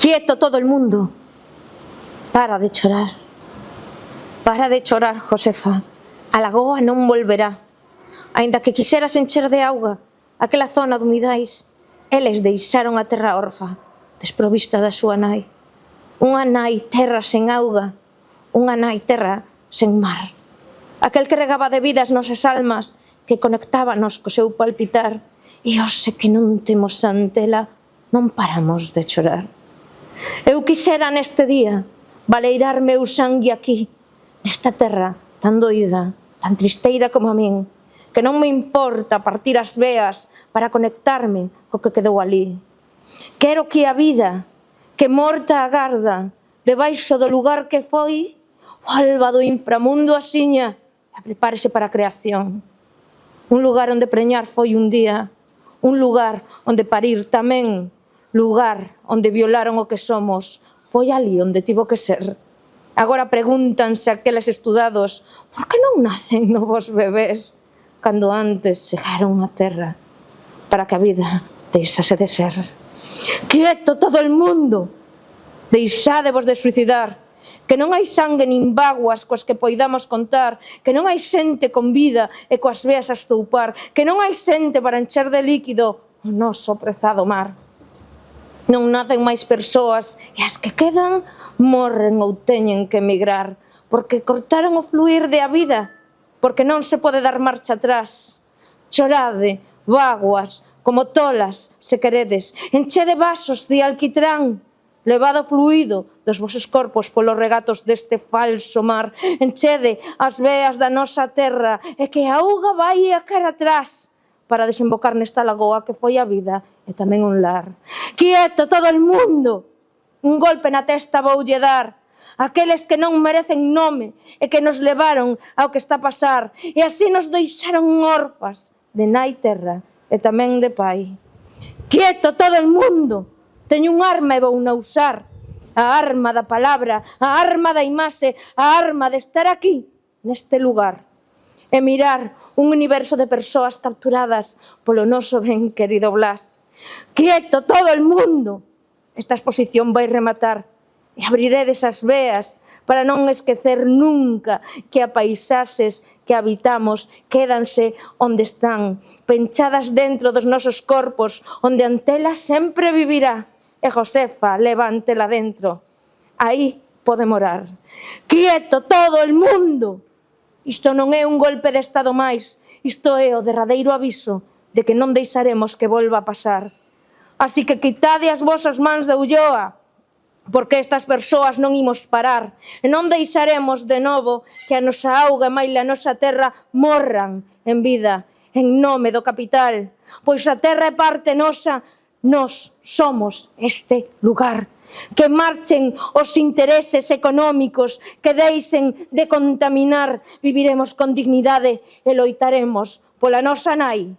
Quieto todo el mundo. Para de chorar. Para de chorar, Josefa. A lagoa non volverá. Aínda que quixeras encher de auga aquela zona de humidais, eles deixaron a terra orfa, desprovista da súa nai. Unha nai terra sen auga, unha nai terra sen mar. Aquel que regaba de vida as nosas almas, que conectábanos co seu palpitar, e hoxe que non temos antela, non paramos de chorar. Eu quixera neste día baleirar meu sangue aquí, nesta terra tan doida, tan tristeira como a min, que non me importa partir as veas para conectarme co que quedou ali. Quero que a vida, que morta agarda, debaixo do lugar que foi, volva do inframundo asiña e prepárese para a creación. Un lugar onde preñar foi un día, un lugar onde parir tamén, lugar onde violaron o que somos, foi ali onde tivo que ser. Agora pregúntanse aqueles estudados, por que non nacen novos bebés cando antes chegaron á terra para que a vida deixase de ser? Quieto todo el mundo! Deixádevos de suicidar, que non hai sangue nin vaguas coas que poidamos contar, que non hai xente con vida e coas veas a estoupar, que non hai xente para encher de líquido o noso prezado mar. Non nacen máis persoas e as que quedan morren ou teñen que emigrar, porque cortaron o fluir de a vida, porque non se pode dar marcha atrás. Chorade, vaguas, como tolas, se queredes, enchede vasos de alquitrán, levado fluido dos vosos corpos polos regatos deste falso mar, enchede as veas da nosa terra e que a auga vai a cara atrás para desembocar nesta lagoa que foi a vida e tamén un lar. Quieto todo el mundo! Un golpe na testa voulle dar. Aqueles que non merecen nome e que nos levaron ao que está a pasar e así nos deixaron orfas de nai terra e tamén de pai. Quieto todo el mundo! Teño un arma e vou na usar. A arma da palabra, a arma da imaxe, a arma de estar aquí, neste lugar, e mirar un universo de persoas capturadas polo noso ben querido Blas. Quieto todo el mundo! Esta exposición vai rematar e abriredes as veas para non esquecer nunca que a paisaxes que habitamos quédanse onde están, penchadas dentro dos nosos corpos, onde Antela sempre vivirá. E Josefa, levántela dentro. Aí pode morar. Quieto todo el mundo! Isto non é un golpe de estado máis, isto é o derradeiro aviso de que non deixaremos que volva a pasar. Así que quitade as vosas mans de Ulloa, porque estas persoas non imos parar e non deixaremos de novo que a nosa auga e maila a nosa terra morran en vida, en nome do capital, pois a terra é parte nosa, nós somos este lugar. Que marchen os intereses económicos, que deixen de contaminar, viviremos con dignidade e loitaremos pola nosa nai,